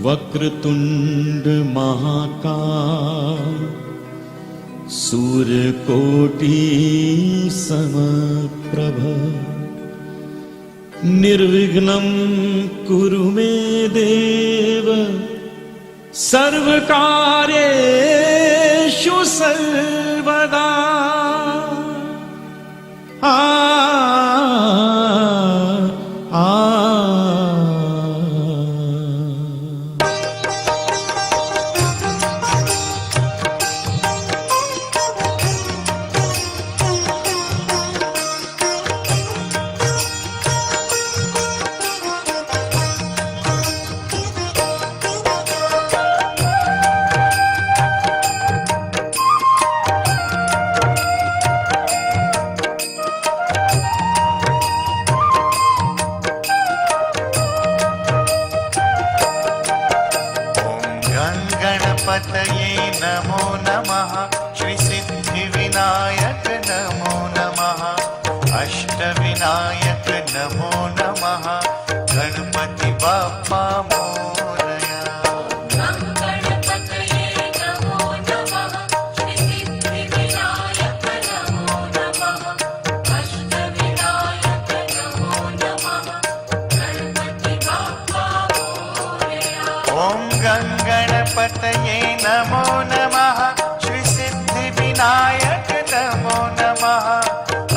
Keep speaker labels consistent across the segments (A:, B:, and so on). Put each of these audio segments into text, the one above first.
A: वक्रतुंड महाकाय सूर्यकोटि समप्रभ निर्विघ्नं कुरु मे देव सर्वकार्येषु सर्वदा।
B: गणपतये नमो नमः। श्री सिद्धिविनायक नमो नमः। अष्टविनायक नमो नमः। गणपति बाप्पा मोरया।
C: गणपतये नमो नमः। श्री सिद्धिविनायक नमो नमः। अष्टविनायक नमो नमः। गणपति बाप्पा मोरया।
B: ओम गणपतये नमो नमः। श्री सिद्धिविनायक नमो नमः।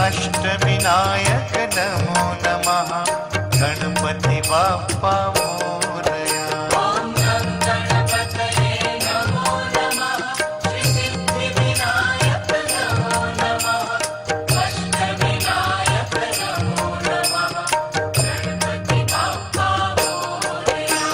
B: अष्टविनायक नमो नमः। गणपति बाप्पा मोरया।
C: ओम गणपतये नमो नमः। श्री सिद्धिविनायक नमो नमः। अष्टविनायक नमो नमः। गणपति बाप्पा मोरया।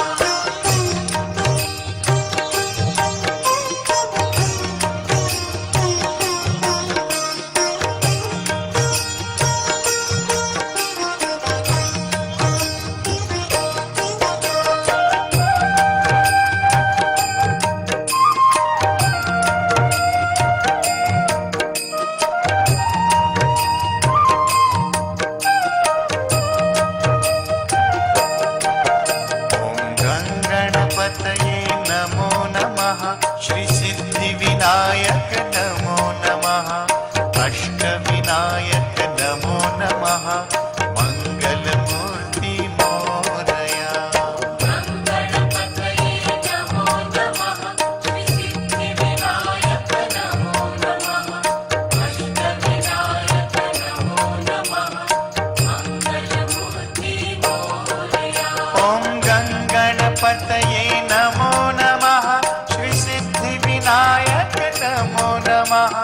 B: गणपतये नमो नमः। श्री सिद्धिविनायक नमो नमः। अष्टविनायक नमो नमः। मंगलमूर्ति मोरया।
C: गणपतये नमो नमः। श्री सिद्धिविनायक नमो नमः। अष्टविनायक नमो नमः। मंगलमूर्ति मोरया।
B: ओम गणपतये नमो नमः। श्री सिद्धिविनायक नमो नमः।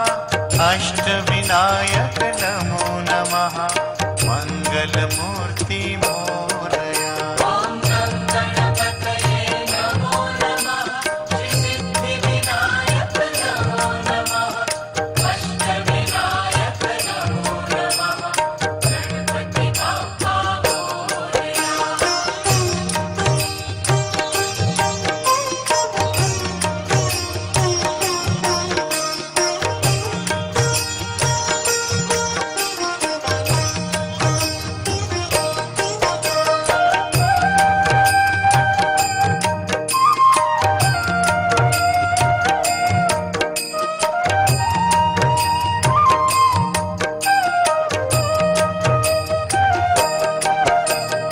B: अष्टविनायक नमो नमः। मंगलमूर्ति मोरया।
C: ओम गणपतये नमो नमः। श्री सिद्धिविनायक नमो नमः। अष्टविनायक नमो नमः। गणपति बाप्पा मोरया।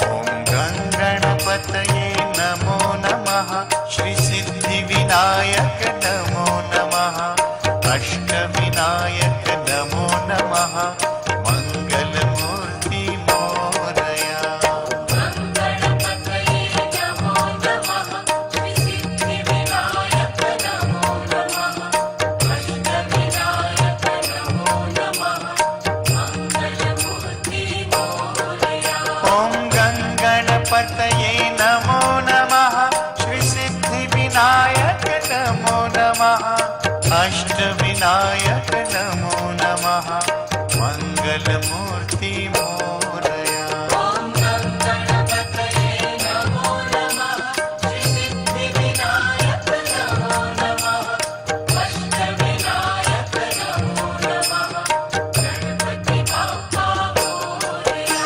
B: ओम गणपतये नमो नमः। श्री सिद्धिविनायक नमो नमः। अष्टविनायक नमो नमः। मंगलमूर्ति मोरया।
C: गणपतये नमो नमः। श्री सिद्धिविनायक नमो नमः। अष्टविनायक नमो नमः। मंगलमूर्ति मोरया।
B: ओम गणपतये नमो नमः। श्री सिद्धिविनायक नमो नमः। अष्टविनायक नमो नमः। मंगलमूर्ति मोरया।
C: ओम गणपतये नमो नमः। श्री सिद्धिविनायक नमो नमः। अष्टविनायक नमो नमः। गणपति बाप्पा मोरया।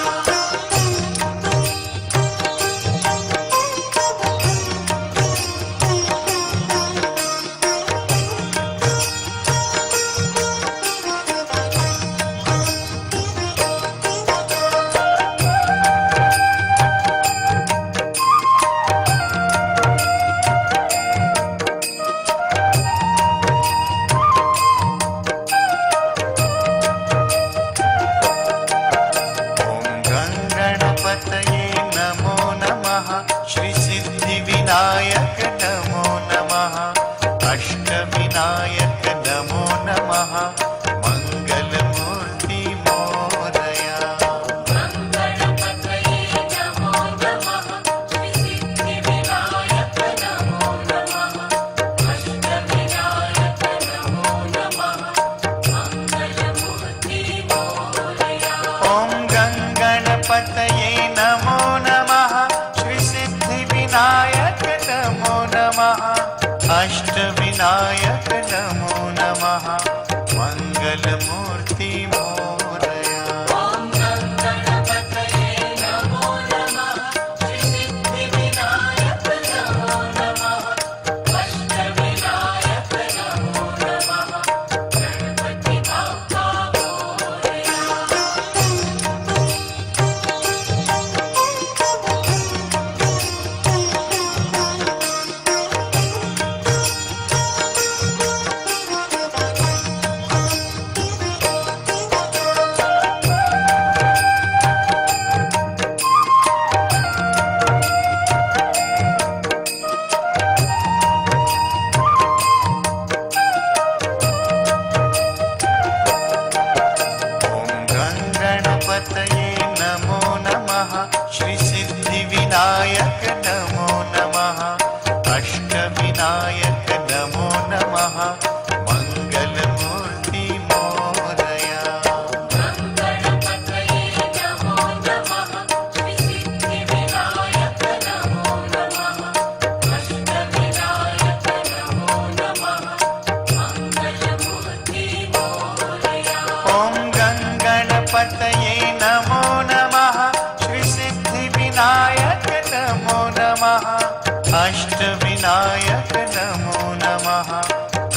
B: नमो नमः मङ्गलमूर्ति मोरया
C: ॐ गणपतये नमो नमः श्रीसिद्धिविनायक नमो नमः अष्टविनायक नमो नमः गणपति बाप्पा मोरया
B: गणपतये नमो नमः श्रीसिद्धिविनायक नमो नमः अष्टविनायक नमो नमः मङ्गलमूर्ति मोरया
C: गणपतये नमो नमः श्रीसिद्धिविनायक नमो नमः अष्टविनायक नमो नमः मङ्गलमूर्ति मोरया
B: ॐ गणपतये नमो नमः श्रीसिद्धिविनायक नमो नमः अष्टविनायक नमो नमः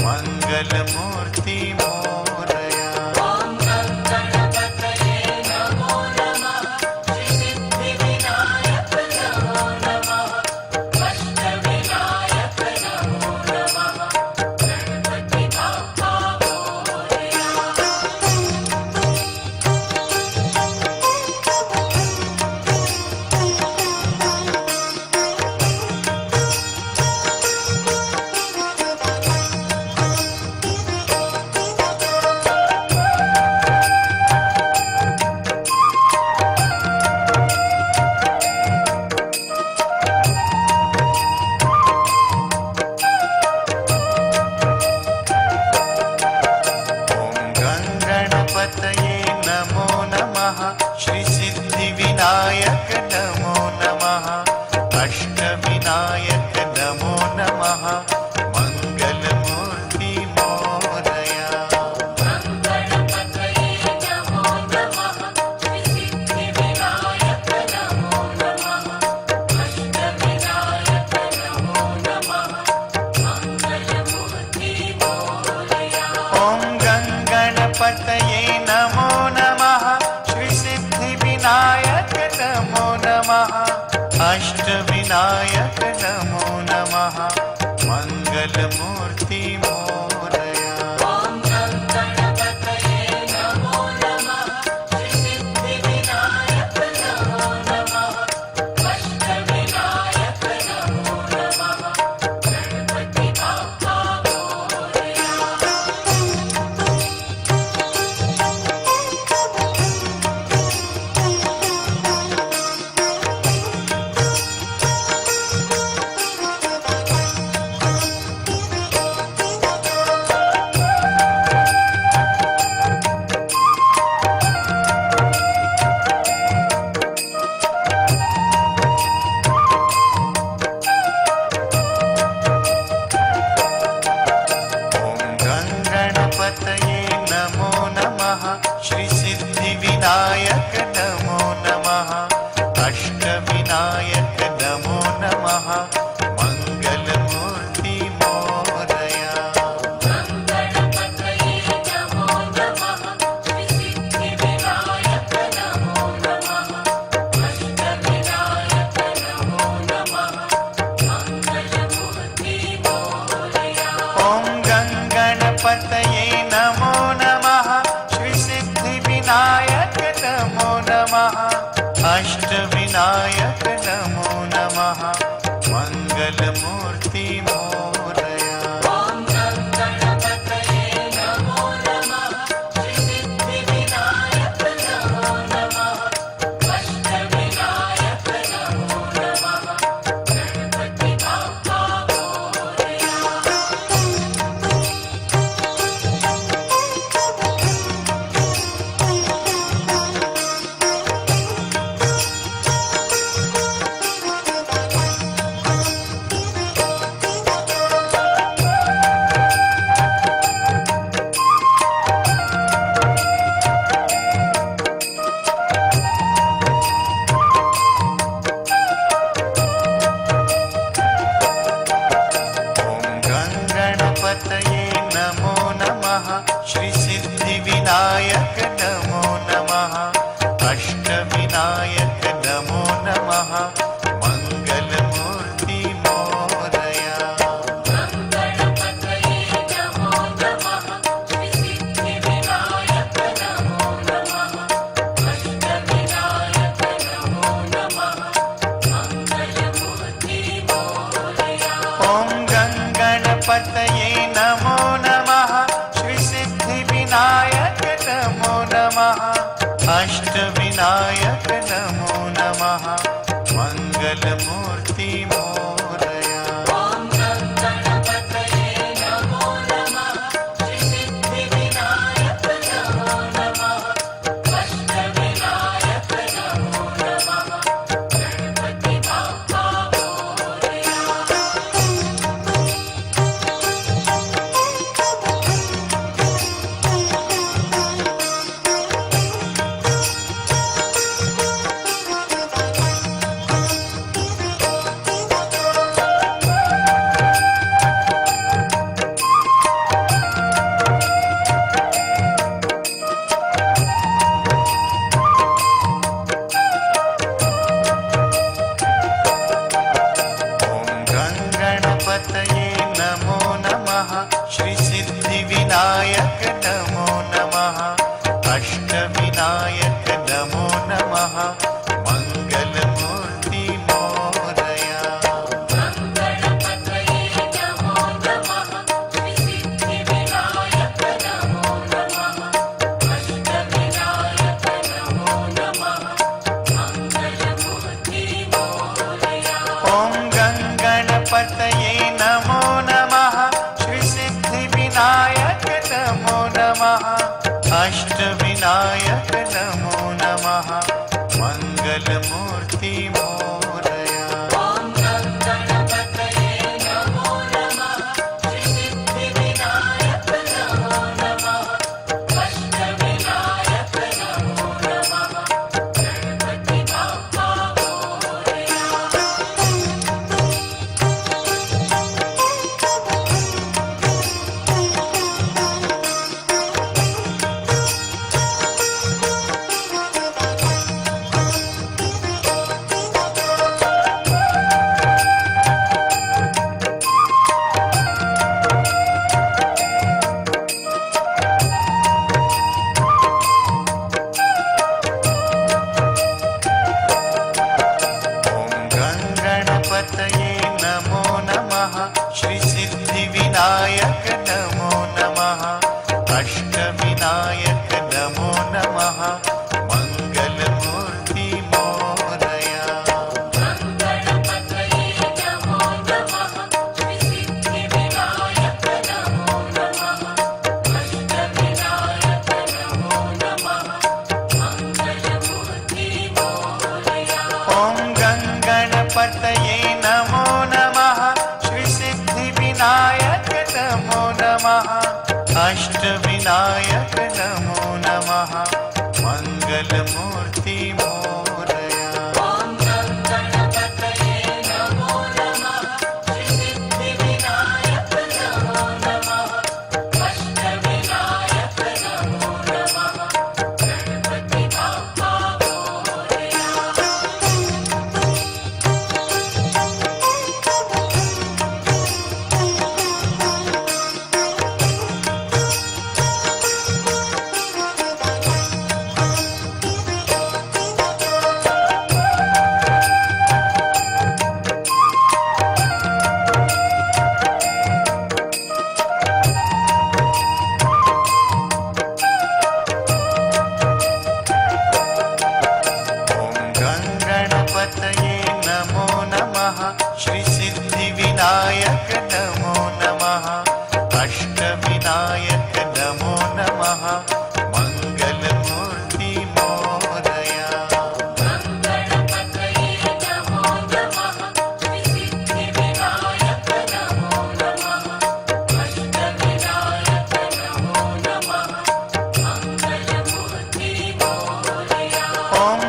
B: मङ्गलमूर्ति मोरया
C: ॐ गणपतये नमो नमः श्रीसिद्धिविनायक नमो नमः अष्टविनायक नमो नमः गणपति बाप्पा मोरया
B: ॐ गणपतये नमो नमः श्रीसिद्धिविनायक नमो नमः अष्टविनायक नमो नमः मङ्गलमूर्ति मोरया
C: गणपतये नमो नमः श्रीसिद्धिविनायक नमो नमः अष्टविनायक नमो नमः मङ्गलमूर्ति मोरया
B: ॐ गणपतये नमो नमः श्रीसिद्धिविनायक नमो नमः अष्टविनायक नमो नमः मङ्गलमूर्ति मोरया
C: ॐ गणपतये नमो नमः श्रीसिद्धिविनायक नमो नमः अष्टविनायक नमो नमः गणपति बाप्पा मोरया
B: ॐ गणपतये नमो नमः श्रीसिद्धिविनायक नमो नमः अष्टविनायक नमो नमः मङ्गलमूर्ति मोरया
C: गणपतये नमो नमः श्रीसिद्धिविनायक नमो नमः अष्टविनायक नमो नमः मङ्गलमूर्ति मोरया
B: ॐ गणपतये नमो नमः श्रीसिद्धिविनायक नमो नमः अष्टविनायक नमो नमः मङ्गलमूर्ति मोरया
C: ॐ गणपतये नमो नमः श्रीसिद्धिविनायक नमो नमः अष्टविनायक नमो नमः गणपति बाप्पा मोरया
B: विनायक नमो नमः अष्टविनायक नमो नमः मंगलमूर्ति मोरया
C: गणपतये नमो नमः श्रीसिद्धिविनायक नमो नमः अष्टविनायक नमो नमः मंगलमूर्ति मोरया
B: ॐ गणपतये नमो नमः श्रीसिद्धिविनायक नमो नमः अष्टविनायक नमो नमः मंगलमूर्ति मोरया
C: ॐ गणपतये नमो नमः श्रीसिद्धिविनायक नमो नमः अष्टविनायक नमो नमः गणपति बाप्पा मोरया
B: ॐ गणपतये नमो नमः श्रीसिद्धिविनायक नमो नमः अष्टविनायक नमो नमः मंगलमूर्ति मोरया
C: गणपतये नमो नमः श्रीसिद्धिविनायक नमो नमः अष्टविनायक नमो नमः मंगलमूर्ति मोरया
B: ॐ गणपतये नमो नमः श्रीसिद्धिविनायक नमो नमः अष्टविनायक नमो नमः मंगलमूर्ति मोरया
C: ॐ गणपतये नमो नमः श्रीसिद्धिविनायक नमो नमः अष्टविनायक नमो नमः गणपति बाप्पा मोरया
B: ॐ गणपतये नमो नमः श्रीसिद्धिविनायक नमो नमः अष्टविनायक नमो नमः मंगलमूर्ति मोरया
C: गणपतये नमो नमः श्रीसिद्धिविनायक नमो नमः अष्टविनायक नमो नमः मंगलमूर्ति मोरया
B: ॐ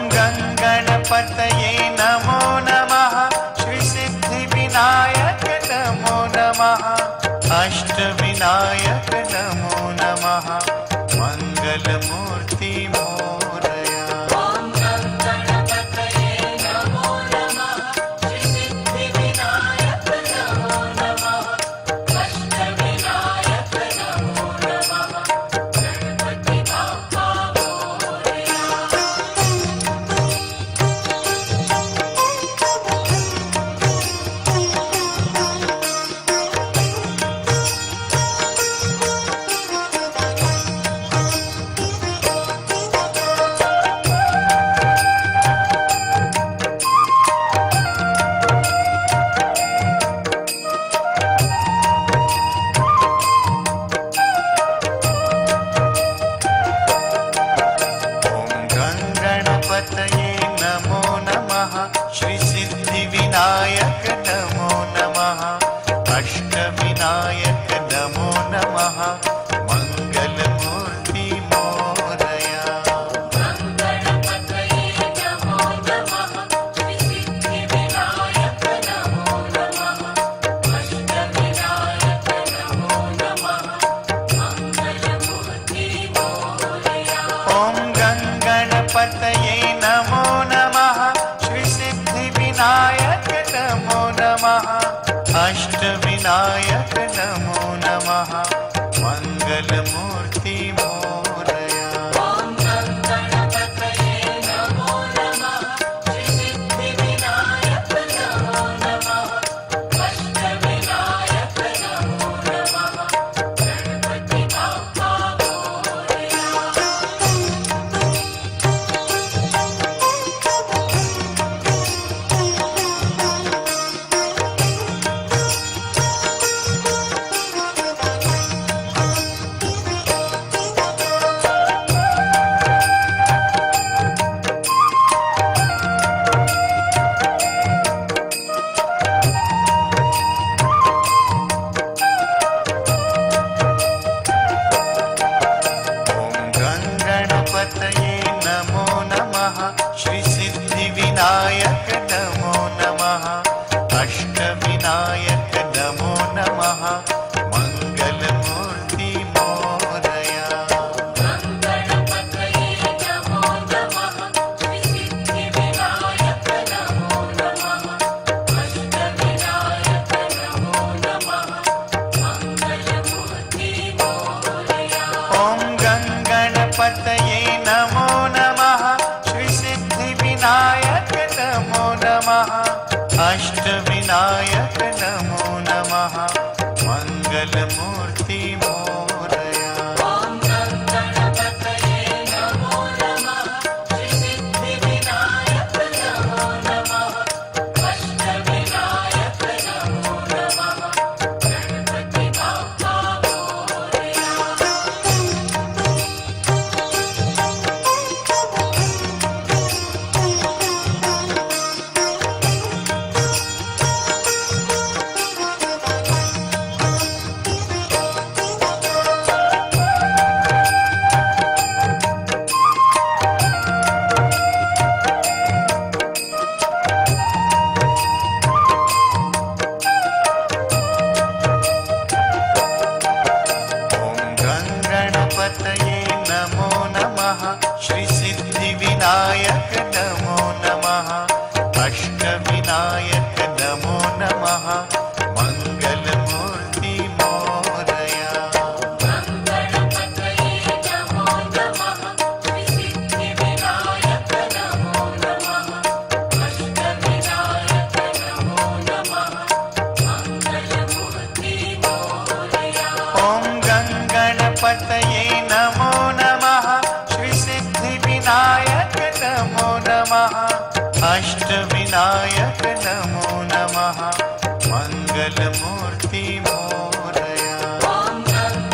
B: गणपतये नमो नमः श्रीसिद्धिविनायक नमो नमः अष्टविनायक नमो नमः मंगलमूर्ति मोरया
C: ॐ गणपतये नमो नमः श्रीसिद्धिविनायक नमो नमः अष्टविनायक नमो नमः गणपति बाप्पा मोरया
B: ॐ गणपतये नमो नमः श्रीसिद्धिविनायक नमो नमः अष्टविनायक नमो नमः मंगलमूर्ति मोरया
C: गणपतये नमो नमः श्रीसिद्धिविनायक नमो नमः अष्टविनायक नमो नमः मंगलमूर्ति मोरया
B: ॐ गणपतये नमो नमः श्रीसिद्धिविनायक नमो नमः अष्टविनायक नमो नमः मङ्गलमूर्ति मोरया
C: ॐ गणपतये नमो नमः श्रीसिद्धिविनायक नमो नमः अष्टविनायक नमो नमः गणपति बाप्पा मोरया
B: ॐ गणपतये नमो नमः श्रीसिद्धिविनायक नमो नमः अष्टविनायक नमो नमः मङ्गलमूर्ति मोरया
C: गणपतये नमो नमः श्रीसिद्धिविनायक नमो नमः अष्टविनायक नमो नमः मङ्गलमूर्ति मोरया
B: ॐ गणपतये नमो नमः श्रीसिद्धिविनायक नमो नमः अष्टविनायक नमो नमः मङ्गलमूर्ति मोरया
C: ॐ गणपतये नमो नमः श्रीसिद्धिविनायक नमो नमः अष्टविनायक नमो नमः गणपति बाप्पा मोरया
B: ॐ गणपतये नमो नमः श्रीसिद्धिविनायक नमो नमः अष्टविनायक नमो नमः मङ्गलमूर्ति मोरया
C: गणपतये नमो नमः श्रीसिद्धिविनायक नमो नमः अष्टविनायक नमो नमः मङ्गलमूर्ति मोरया
B: ॐ गणपतये नमो नमः श्रीसिद्धिविनायक नमो नमः अष्टविनायक नमो नमः मङ्गलमूर्ति मोरया
C: ॐ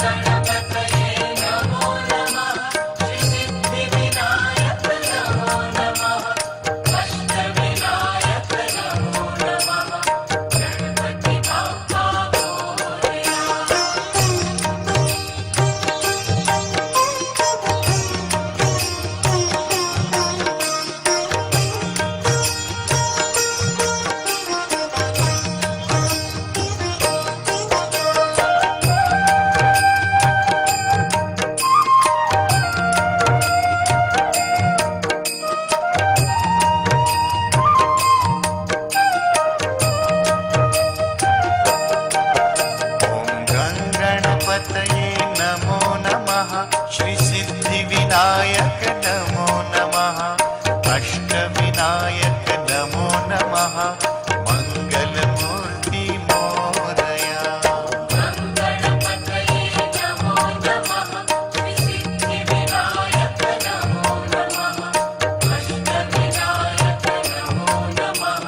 C: गणपतये नमो नमः श्रीसिद्धिविनायक नमो नमः अष्टविनायक नमो नमः गणपति बाप्पा मोरया
B: ॐ गणपतये नमो नमः श्रीसिद्धिविनायक नमो नमः अष्टविनायक नमो नमः मङ्गलमूर्ति मोरया
C: गणपतये नमो नमः श्रीसिद्धिविनायक नमो नमः अष्टविनायक नमो नमः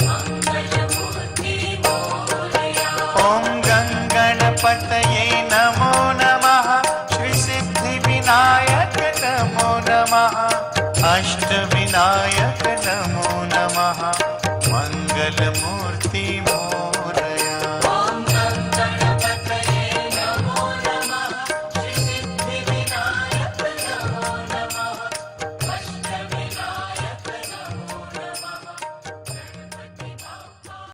C: मङ्गलमूर्ति मोरया
B: ॐ गणपतये नमो नमः श्रीसिद्धिविनायक नमो नमः अष्टविनायक